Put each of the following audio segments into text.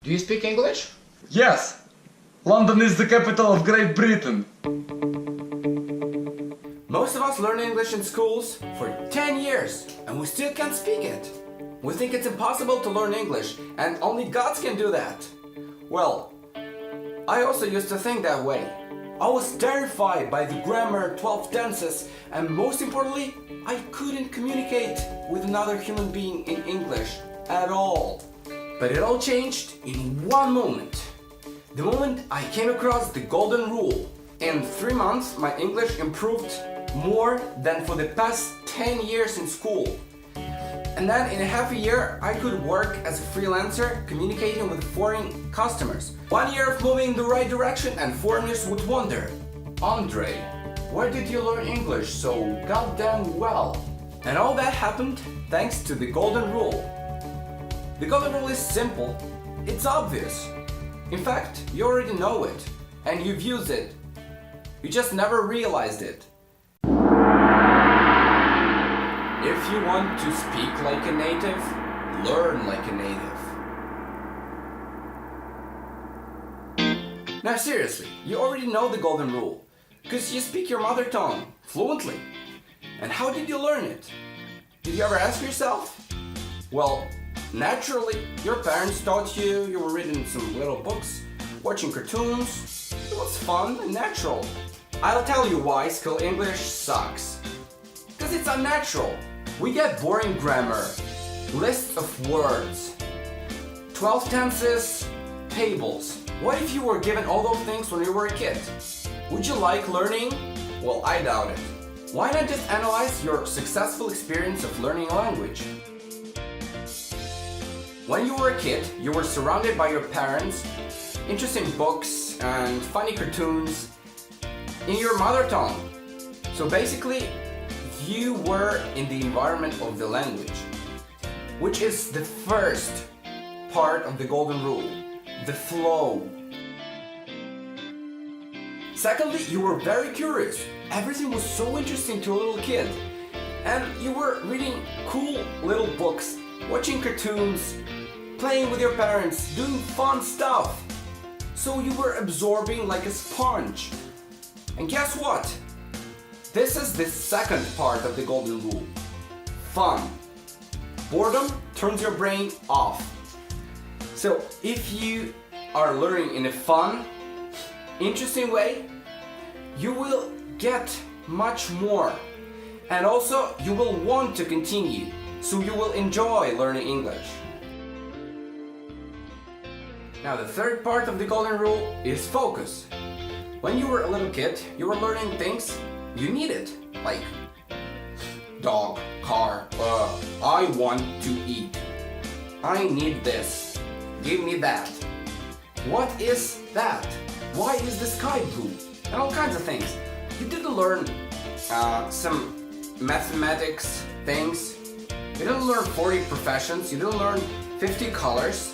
Do you speak English? Yes! London is the capital of Great Britain. Most of us learn English in schools for 10 years and we still can't speak it. We think it's impossible to learn English and only gods can do that. Well, I also used to think that way. I was terrified by the grammar, 12 tenses, and most importantly, I couldn't communicate with another human being in English at all. But it all changed in one moment. The moment I came across the golden rule. In 3 months, my English improved more than for the past 10 years in school. And then in a half a year, I could work as a freelancer communicating with foreign customers. 1 year of moving in the right direction and foreigners would wonder, Andre, where did you learn English so goddamn well? And all that happened thanks to the golden rule. The golden rule is simple, it's obvious. In fact, you already know it and you've used it. You just never realized it. If you want to speak like a native, learn like a native. Now seriously, you already know the golden rule, because you speak your mother tongue fluently. And how did you learn it? Did you ever ask yourself? Well, naturally, your parents taught you, you were reading some little books, watching cartoons. It was fun and natural. I'll tell you why school English sucks. Because it's unnatural. We get boring grammar, lists of words, 12 tenses, tables. What if you were given all those things when you were a kid? Would you like learning? Well, I doubt it. Why not just analyze your successful experience of learning a language? When you were a kid, you were surrounded by your parents, interesting books and funny cartoons in your mother tongue. So basically, you were in the environment of the language, which is the first part of the golden rule, the flow. Secondly, you were very curious. Everything was so interesting to a little kid. And you were reading cool little books, watching cartoons, playing with your parents, doing fun stuff. So you were absorbing like a sponge. And guess what? This is the second part of the golden rule. Fun. Boredom turns your brain off. So if you are learning in a fun, interesting way, you will get much more. And also you will want to continue, so you will enjoy learning English. Now the third part of the golden rule is focus. When you were a little kid, you were learning things you needed, like dog, car, I want to eat. I need this. Give me that. What is that? Why is the sky blue? And all kinds of things. You didn't learn some mathematics things. You didn't learn 40 professions. You didn't learn 50 colors.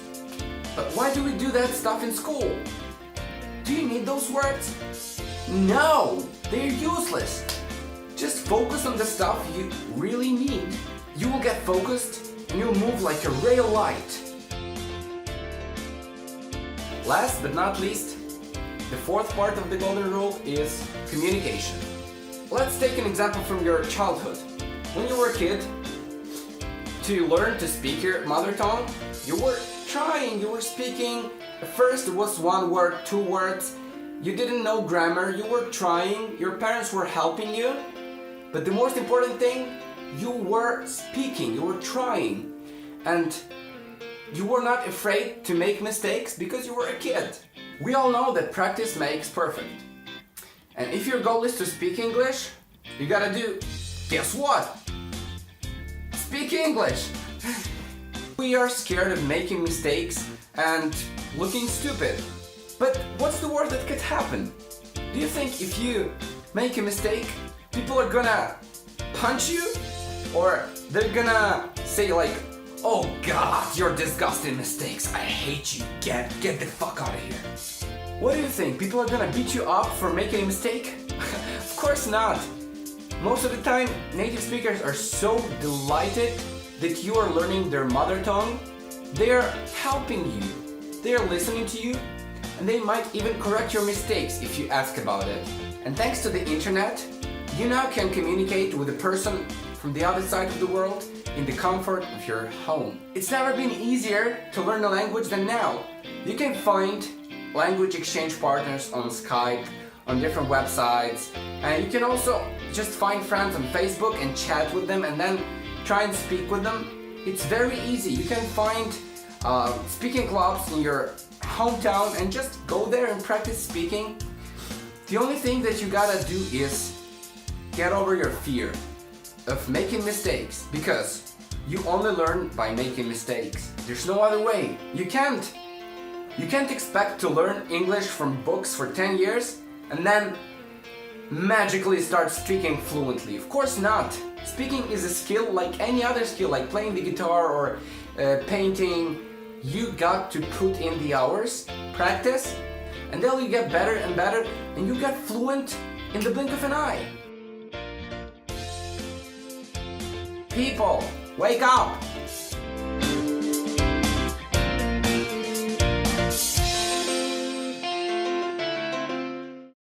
But why do we do that stuff in school? Do you need those words? No, they're useless. Just focus on the stuff you really need. You will get focused and you'll move like a ray of light. Last but not least, the fourth part of the golden rule is communication. Let's take an example from your childhood. When you were a kid, to learn to speak your mother tongue, you were trying, you were speaking. At first it was 1 word, 2 words. You didn't know grammar, you were trying, your parents were helping you. But the most important thing, you were speaking, you were trying. And you were not afraid to make mistakes because you were a kid. We all know that practice makes perfect. And if your goal is to speak English, you gotta do, guess what? Speak English! We are scared of making mistakes and looking stupid. But what's the worst that could happen? Do you think if you make a mistake, people are gonna punch you? Or they're gonna say like, oh God, you're disgusting mistakes, I hate you, get the fuck out of here. What do you think? People are gonna beat you up for making a mistake? Of course not. Most of the time, native speakers are so delighted that you are learning their mother tongue. They are helping you. They're listening to you, and they might even correct your mistakes if you ask about it. And thanks to the internet, you now can communicate with a person from the other side of the world in the comfort of your home. It's never been easier to learn a language than now. You can find language exchange partners on Skype, on different websites, and you can also just find friends on Facebook and chat with them and then try and speak with them. It's very easy. You can find speaking clubs in your hometown and just go there and practice speaking. The only thing that you gotta do is get over your fear of making mistakes, because you only learn by making mistakes. There's no other way. You can't expect to learn English from books for 10 years and then magically start speaking fluently. Of course not. Speaking is a skill like any other skill, like playing the guitar or painting. You got to put in the hours, practice, and then you get better and better, and you get fluent in the blink of an eye. People, wake up!